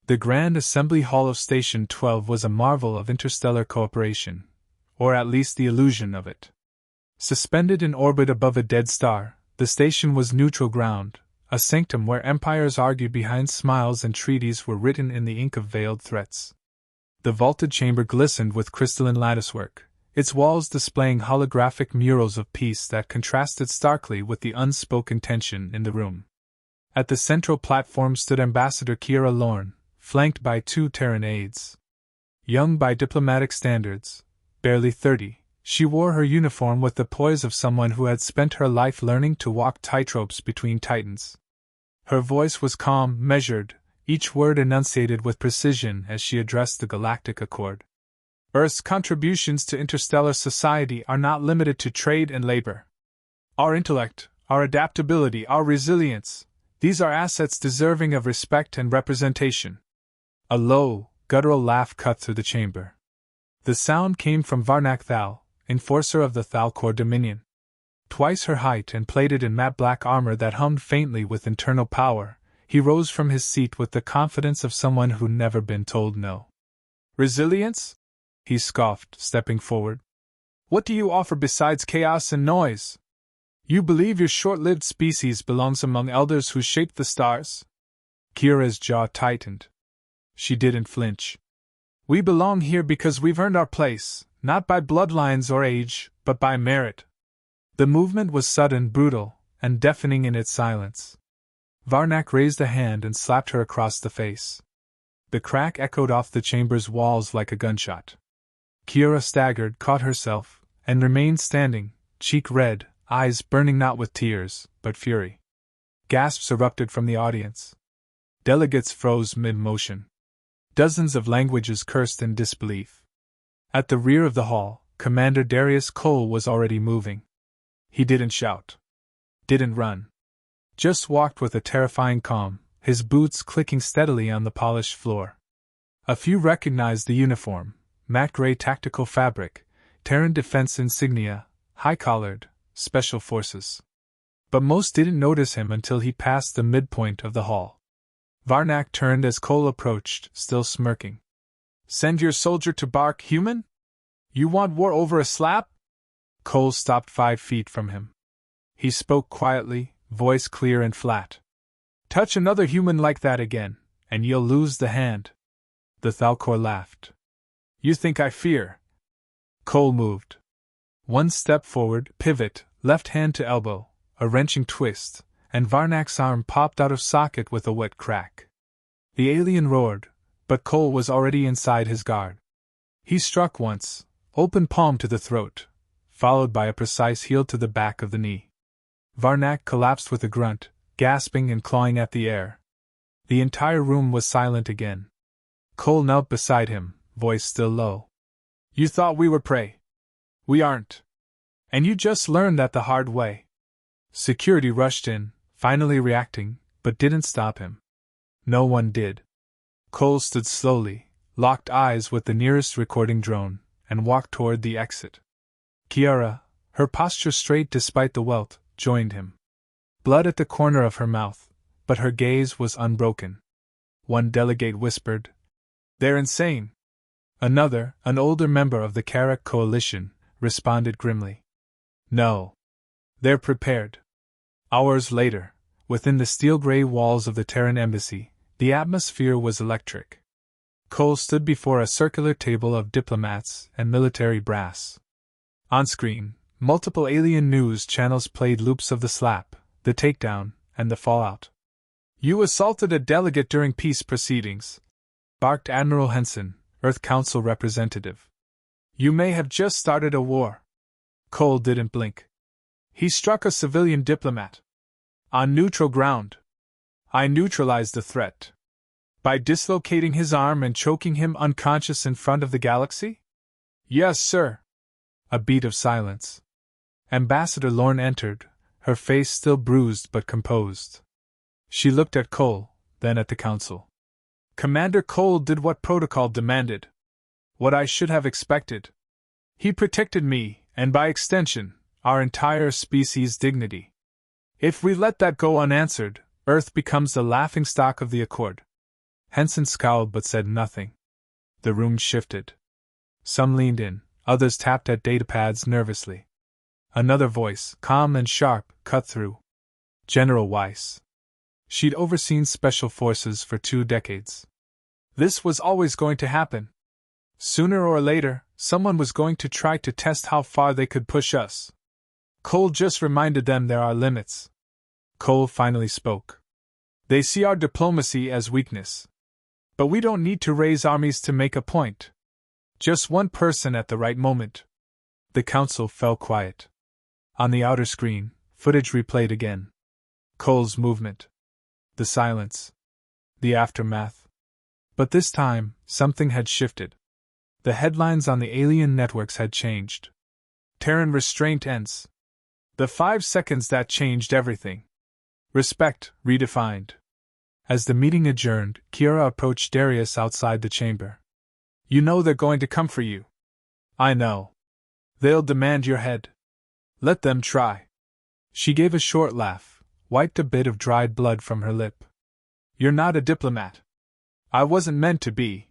The Grand Assembly Hall of Station 12 was a marvel of interstellar cooperation, or at least the illusion of it. Suspended in orbit above a dead star, the station was neutral ground, a sanctum where empires argued behind smiles and treaties were written in the ink of veiled threats. The vaulted chamber glistened with crystalline latticework, its walls displaying holographic murals of peace that contrasted starkly with the unspoken tension in the room. At the central platform stood Ambassador Kiera Lorne, flanked by 2 Terran aides. Young by diplomatic standards, barely 30, she wore her uniform with the poise of someone who had spent her life learning to walk tightropes between titans. Her voice was calm, measured, each word enunciated with precision as she addressed the Galactic Accord. Earth's contributions to interstellar society are not limited to trade and labor. Our intellect, our adaptability, our resilience, these are assets deserving of respect and representation. A low, guttural laugh cut through the chamber. The sound came from Varnak Thal, enforcer of the Thalcor Dominion. Twice her height and plated in matte black armor that hummed faintly with internal power, he rose from his seat with the confidence of someone who'd never been told no. Resilience? He scoffed, stepping forward. What do you offer besides chaos and noise? You believe your short-lived species belongs among elders who shaped the stars? Kira's jaw tightened. She didn't flinch. We belong here because we've earned our place, not by bloodlines or age, but by merit. The movement was sudden, brutal, and deafening in its silence. Varnak raised a hand and slapped her across the face. The crack echoed off the chamber's walls like a gunshot. Kira staggered, caught herself, and remained standing, cheek red, eyes burning not with tears, but fury. Gasps erupted from the audience. Delegates froze mid-motion. Dozens of languages cursed in disbelief. At the rear of the hall, Commander Darius Cole was already moving. He didn't shout. Didn't run. Just walked with a terrifying calm, his boots clicking steadily on the polished floor. A few recognized the uniform, matte gray tactical fabric, Terran defense insignia, high-collared, special forces. But most didn't notice him until he passed the midpoint of the hall. Varnak turned as Cole approached, still smirking. Send your soldier to bark, human? You want war over a slap? Cole stopped 5 feet from him. He spoke quietly, voice clear and flat. Touch another human like that again, and you'll lose the hand. The Thalcor laughed. You think I fear? Cole moved. 1 step forward, pivot, left hand to elbow, a wrenching twist, and Varnak's arm popped out of socket with a wet crack. The alien roared, but Cole was already inside his guard. He struck once, open palm to the throat, followed by a precise heel to the back of the knee. Varnak collapsed with a grunt, gasping and clawing at the air. The entire room was silent again. Cole knelt beside him, voice still low. You thought we were prey. We aren't. And you just learned that the hard way. Security rushed in, finally reacting, but didn't stop him. No one did. Cole stood slowly, locked eyes with the nearest recording drone, and walked toward the exit. Kiara, her posture straight despite the welt, joined him. Blood at the corner of her mouth, but her gaze was unbroken. One delegate whispered, They're insane. Another, an older member of the Karak coalition, responded grimly. No. They're prepared. Hours later, within the steel-gray walls of the Terran embassy, the atmosphere was electric. Cole stood before a circular table of diplomats and military brass. On screen, multiple alien news channels played loops of the slap, the takedown, and the fallout. You assaulted a delegate during peace proceedings, barked Admiral Henson, Earth Council representative. You may have just started a war. Cole didn't blink. He struck a civilian diplomat. On neutral ground. I neutralized the threat. By dislocating his arm and choking him unconscious in front of the galaxy? Yes, sir. A beat of silence. Ambassador Lorne entered, her face still bruised but composed. She looked at Cole, then at the council. Commander Cole did what protocol demanded. What I should have expected. He protected me, and by extension, our entire species' dignity. If we let that go unanswered, Earth becomes the laughingstock of the Accord. Henson scowled but said nothing. The room shifted. Some leaned in, others tapped at datapads nervously. Another voice, calm and sharp, cut through. General Weiss. She'd overseen special forces for 2 decades. This was always going to happen. Sooner or later, someone was going to try to test how far they could push us. Cole just reminded them there are limits. Cole finally spoke. They see our diplomacy as weakness. But we don't need to raise armies to make a point. Just one person at the right moment. The council fell quiet. On the outer screen, footage replayed again. Cole's movement. The silence. The aftermath. But this time, something had shifted. The headlines on the alien networks had changed. Terran restraint ends. The 5 seconds that changed everything. Respect, redefined. As the meeting adjourned, Kira approached Darius outside the chamber. You know they're going to come for you. I know. They'll demand your head. Let them try. She gave a short laugh, wiped a bit of dried blood from her lip. You're not a diplomat. I wasn't meant to be.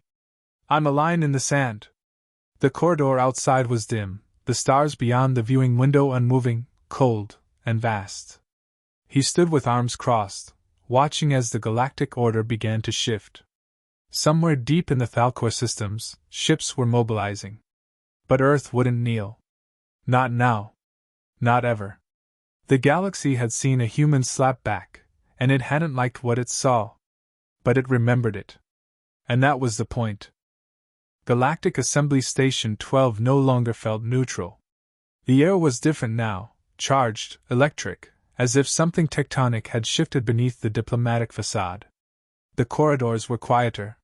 I'm a line in the sand. The corridor outside was dim, the stars beyond the viewing window unmoving, cold, and vast. He stood with arms crossed, watching as the galactic order began to shift. Somewhere deep in the Thalcor systems, ships were mobilizing. But Earth wouldn't kneel. Not now. Not ever. The galaxy had seen a human slap back, and it hadn't liked what it saw. But it remembered it. And that was the point. Galactic Assembly Station 12 no longer felt neutral. The air was different now, charged, electric, as if something tectonic had shifted beneath the diplomatic facade. The corridors were quieter.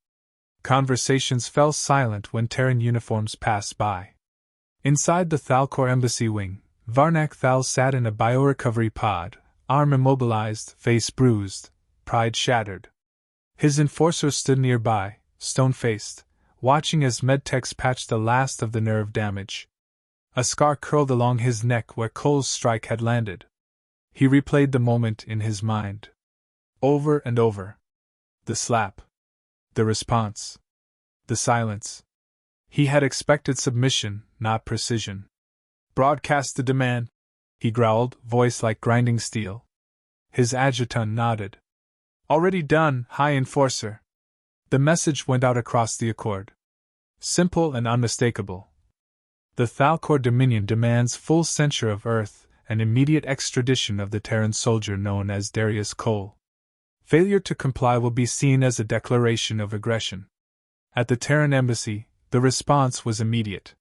Conversations fell silent when Terran uniforms passed by. Inside the Thalcor embassy wing, Varnak Thal sat in a biorecovery pod, arm immobilized, face bruised, pride shattered. His enforcer stood nearby, stone-faced, watching as medtechs patched the last of the nerve damage. A scar curled along his neck where Cole's strike had landed. He replayed the moment in his mind. Over and over. The slap. The response. The silence. He had expected submission, not precision. Broadcast the demand, he growled, voice like grinding steel. His adjutant nodded. Already done, High Enforcer. The message went out across the Accord. Simple and unmistakable. The Thalcor Dominion demands full censure of Earth and immediate extradition of the Terran soldier known as Darius Cole. Failure to comply will be seen as a declaration of aggression. At the Terran embassy, the response was immediate.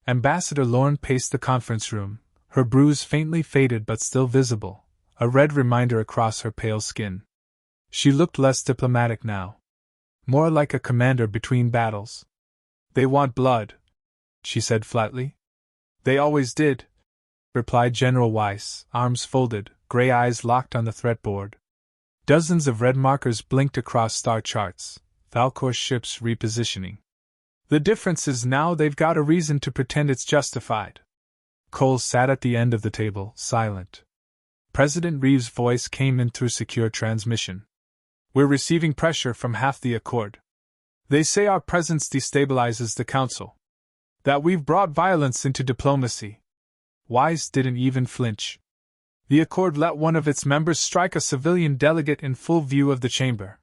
Ambassador Lorne paced the conference room, her bruise faintly faded but still visible, a red reminder across her pale skin. She looked less diplomatic now. More like a commander between battles. They want blood, she said flatly. They always did, replied General Weiss, arms folded, gray eyes locked on the threat board. Dozens of red markers blinked across star charts, Thalcor ships repositioning. The difference is now they've got a reason to pretend it's justified. Cole sat at the end of the table, silent. President Reeves' voice came in through secure transmission. We're receiving pressure from half the Accord. They say our presence destabilizes the Council. That we've brought violence into diplomacy. Weiss didn't even flinch. The Accord let one of its members strike a civilian delegate in full view of the chamber.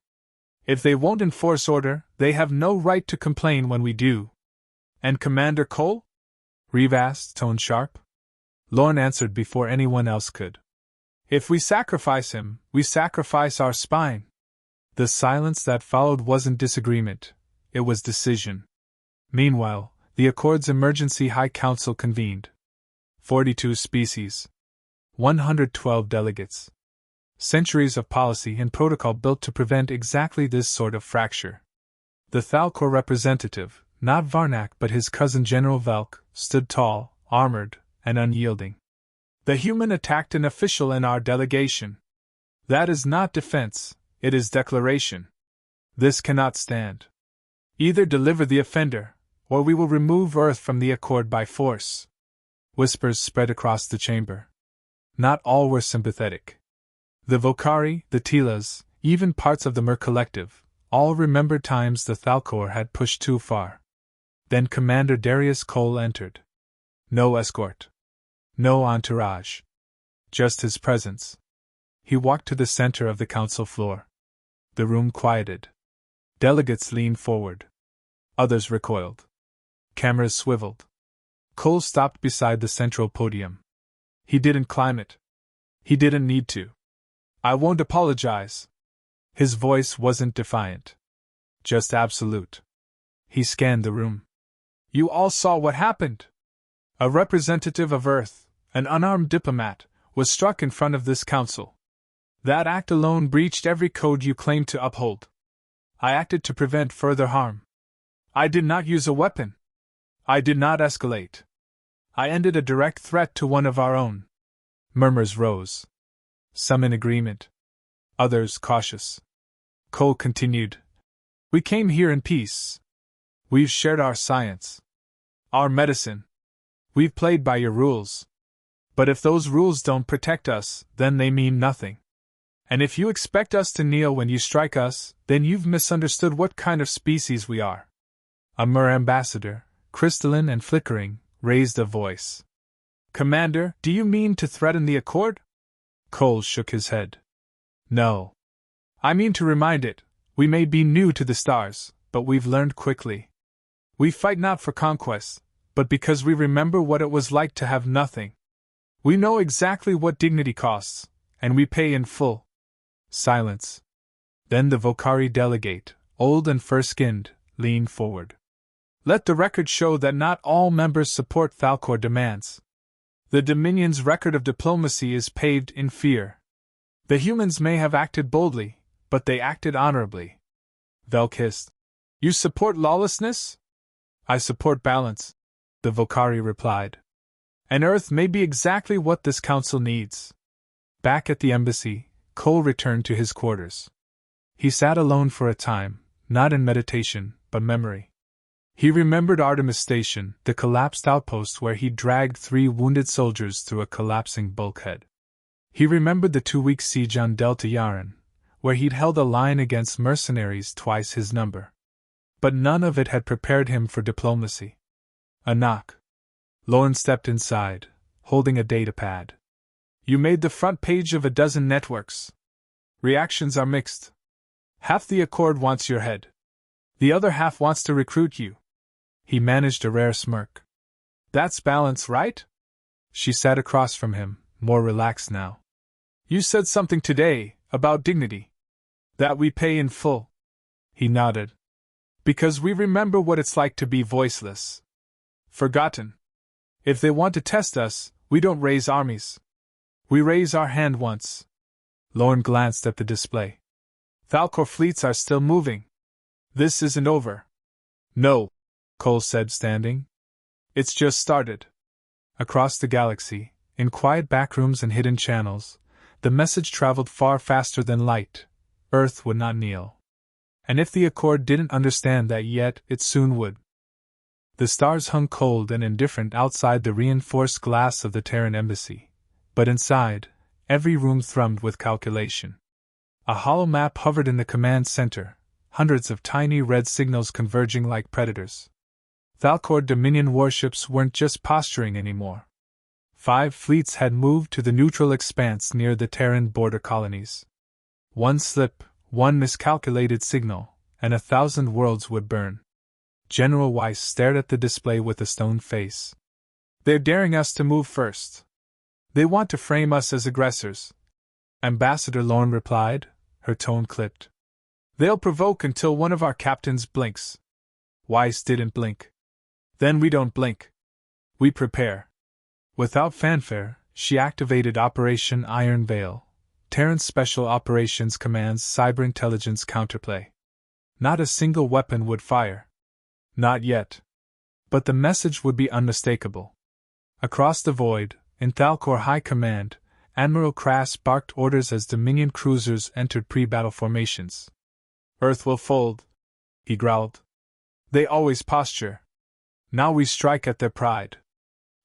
If they won't enforce order, they have no right to complain when we do. And Commander Cole? Reeve asked, tone sharp. Lorne answered before anyone else could. If we sacrifice him, we sacrifice our spine. The silence that followed wasn't disagreement, it was decision. Meanwhile, the Accord's Emergency High Council convened. 42 species. 112 delegates. Centuries of policy and protocol built to prevent exactly this sort of fracture. The Thalcor representative, not Varnak but his cousin General Velk, stood tall, armored, and unyielding. The human attacked an official in our delegation. That is not defense, it is declaration. This cannot stand. Either deliver the offender, or we will remove Earth from the Accord by force. Whispers spread across the chamber. Not all were sympathetic. The Vokari, the Tilas, even parts of the Mer Collective, All remembered times the Thalcor had pushed too far. Then Commander Darius Cole entered. No escort. No entourage. Just his presence. He walked to the center of the council floor. The room quieted. Delegates leaned forward. Others recoiled. Cameras swiveled. Cole stopped beside the central podium. He didn't climb it. He didn't need to. I won't apologize. His voice wasn't defiant. Just absolute. He scanned the room. You all saw what happened. A representative of Earth, an unarmed diplomat, was struck in front of this council. That act alone breached every code you claim to uphold. I acted to prevent further harm. I did not use a weapon. I did not escalate. I ended a direct threat to one of our own. Murmurs rose. Some in agreement. Others cautious. Cole continued. We came here in peace. We've shared our science. Our medicine. We've played by your rules. But if those rules don't protect us, then they mean nothing. And if you expect us to kneel when you strike us, then you've misunderstood what kind of species we are. A Mer ambassador, crystalline and flickering, raised a voice. Commander, do you mean to threaten the Accord? Cole shook his head. No. I mean to remind it, we may be new to the stars, but we've learned quickly. We fight not for conquest, but because we remember what it was like to have nothing. We know exactly what dignity costs, and we pay in full. Silence. Then the Vocari delegate, old and fur-skinned, leaned forward. Let the record show that not all members support Thalcor demands. The Dominion's record of diplomacy is paved in fear. The humans may have acted boldly, but they acted honorably. Velk hissed. You support lawlessness? I support balance, the Vocari replied. And Earth may be exactly what this council needs. Back at the embassy, Cole returned to his quarters. He sat alone for a time, not in meditation, but memory. He remembered Artemis Station, the collapsed outpost where he dragged 3 wounded soldiers through a collapsing bulkhead. He remembered the 2-week siege on Delta Yaren, where he'd held a line against mercenaries twice his number. But none of it had prepared him for diplomacy. A knock. Lorne stepped inside, holding a datapad. You made the front page of a dozen networks. Reactions are mixed. Half the Accord wants your head. The other half wants to recruit you. He managed a rare smirk. That's balance, right? She sat across from him, more relaxed now. You said something today, about dignity. That we pay in full. He nodded. Because we remember what it's like to be voiceless. Forgotten. If they want to test us, we don't raise armies. We raise our hand once. Lorne glanced at the display. Thalcor fleets are still moving. This isn't over. No, Cole said, standing. It's just started. Across the galaxy, in quiet backrooms and hidden channels, the message traveled far faster than light. Earth would not kneel. And if the Accord didn't understand that yet, it soon would. The stars hung cold and indifferent outside the reinforced glass of the Terran embassy, but inside, every room thrummed with calculation. A hollow map hovered in the command center, hundreds of tiny red signals converging like predators. Thalcor Dominion warships weren't just posturing anymore. 5 fleets had moved to the neutral expanse near the Terran border colonies. One slip, one miscalculated signal, and 1,000 worlds would burn. General Weiss stared at the display with a stone face. They're daring us to move first. They want to frame us as aggressors. Ambassador Lorne replied, her tone clipped. They'll provoke until one of our captains blinks. Weiss didn't blink. Then we don't blink. We prepare. Without fanfare, she activated Operation Iron Veil, Terran's Special Operations Command's cyber-intelligence counterplay. Not a single weapon would fire. Not yet. But the message would be unmistakable. Across the void, in Thalcor High Command, Admiral Crass barked orders as Dominion cruisers entered pre-battle formations. Earth will fold, he growled. They always posture. Now we strike at their pride.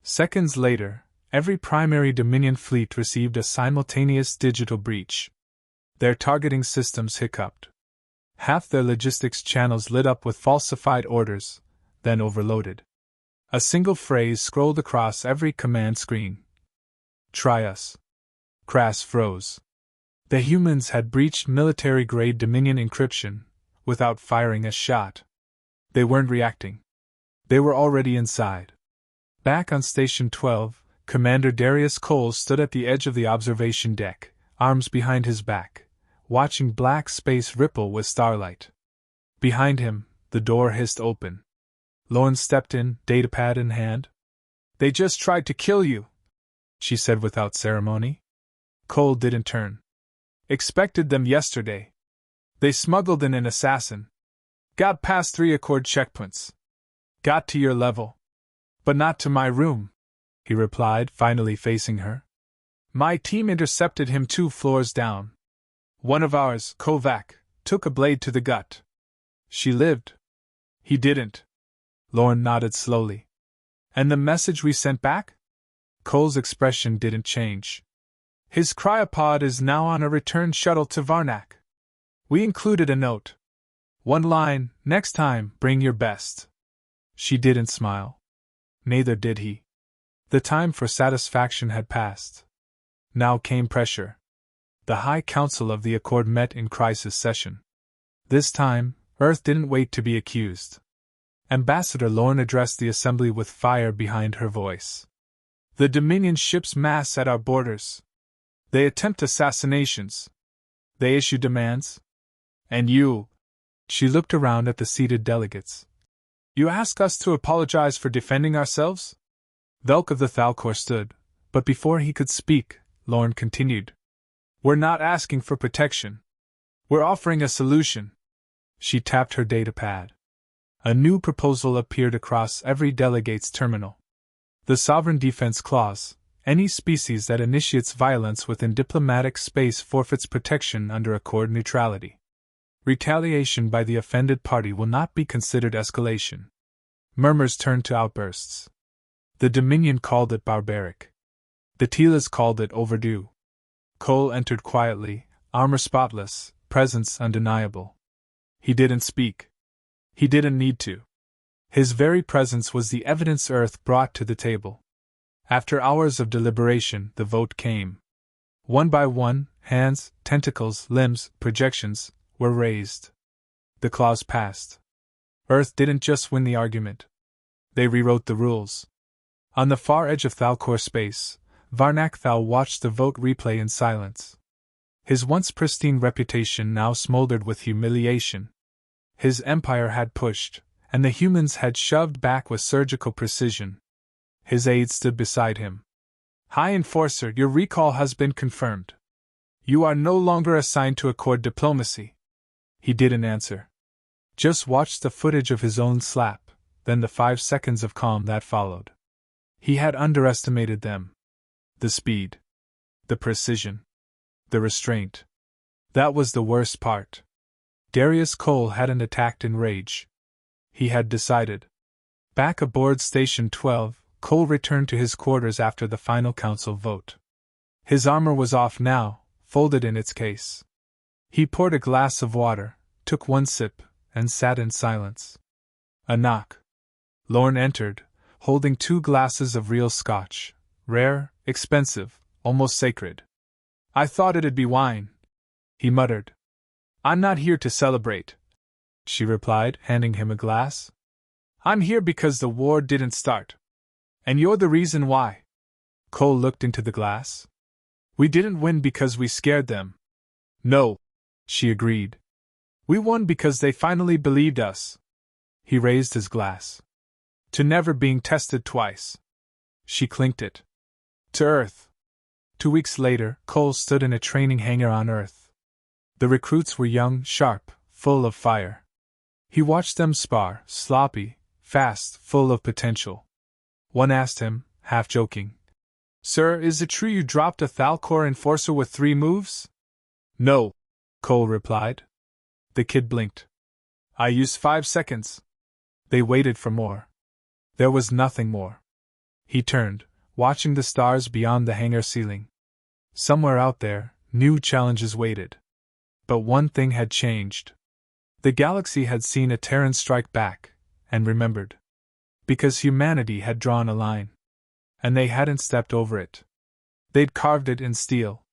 Seconds later, every primary Dominion fleet received a simultaneous digital breach. Their targeting systems hiccuped. Half their logistics channels lit up with falsified orders, then overloaded. A single phrase scrolled across every command screen. Try us. Crass froze. The humans had breached military-grade Dominion encryption, without firing a shot. They weren't reacting. They were already inside. Back on Station 12, Commander Darius Cole stood at the edge of the observation deck, arms behind his back, watching black space ripple with starlight. Behind him, the door hissed open. Lauren stepped in, datapad in hand. "They just tried to kill you," she said without ceremony. Cole didn't turn. "Expected them yesterday. They smuggled in an assassin. Got past 3 Accord checkpoints. Got to your level. But not to my room," he replied, finally facing her. "My team intercepted him 2 floors down. One of ours, Kovac, took a blade to the gut. She lived. He didn't." Lauren nodded slowly. "And the message we sent back?" Cole's expression didn't change. "His cryopod is now on a return shuttle to Varnak. We included a note. One line, next time, bring your best." She didn't smile. Neither did he. The time for satisfaction had passed. Now came pressure. The High Council of the Accord met in crisis session. This time, Earth didn't wait to be accused. Ambassador Lauren addressed the assembly with fire behind her voice. "The Dominion ships mass at our borders. They attempt assassinations. They issue demands. And you..." She looked around at the seated delegates. "You ask us to apologize for defending ourselves?" Velk of the Thalcor stood, but before he could speak, Lauren continued. "We're not asking for protection. We're offering a solution." She tapped her datapad. A new proposal appeared across every delegate's terminal. The Sovereign Defense Clause: any species that initiates violence within diplomatic space forfeits protection under Accord neutrality. Retaliation by the offended party will not be considered escalation. Murmurs turned to outbursts. The Dominion called it barbaric. The Telas called it overdue. Cole entered quietly, armor spotless, presence undeniable. He didn't speak. He didn't need to. His very presence was the evidence Earth brought to the table. After hours of deliberation, the vote came. One by one, hands, tentacles, limbs, projections were raised. The clause passed. Earth didn't just win the argument. They rewrote the rules. On the far edge of Thalcor space, Varnak Thal watched the vote replay in silence. His once pristine reputation now smoldered with humiliation. His empire had pushed, and the humans had shoved back with surgical precision. His aide stood beside him. "High Enforcer, your recall has been confirmed. You are no longer assigned to Accord diplomacy." He didn't answer. Just watched the footage of his own slap, then the 5 seconds of calm that followed. He had underestimated them. The speed. The precision. The restraint. That was the worst part. Darius Cole hadn't attacked in rage. He had decided. Back aboard Station 12, Cole returned to his quarters after the final council vote. His armor was off now, folded in its case. He poured a glass of water, took one sip, and sat in silence. A knock. Lauren entered, holding 2 glasses of real scotch, rare, expensive, almost sacred. "I thought it'd be wine," he muttered. "I'm not here to celebrate," she replied, handing him a glass. "I'm here because the war didn't start. And you're the reason why." Cole looked into the glass. "We didn't win because we scared them." "No," she agreed. "We won because they finally believed us." He raised his glass. "To never being tested twice." She clinked it. "To Earth." 2 weeks later, Cole stood in a training hangar on Earth. The recruits were young, sharp, full of fire. He watched them spar, sloppy, fast, full of potential. One asked him, half joking, "Sir, is it true you dropped a Thalcor enforcer with 3 moves?" "No," Cole replied. The kid blinked. "I used 5 seconds." They waited for more. There was nothing more. He turned, watching the stars beyond the hangar ceiling. Somewhere out there, new challenges waited. But one thing had changed. The galaxy had seen a Terran strike back, and remembered. Because humanity had drawn a line. And they hadn't stepped over it. They'd carved it in steel,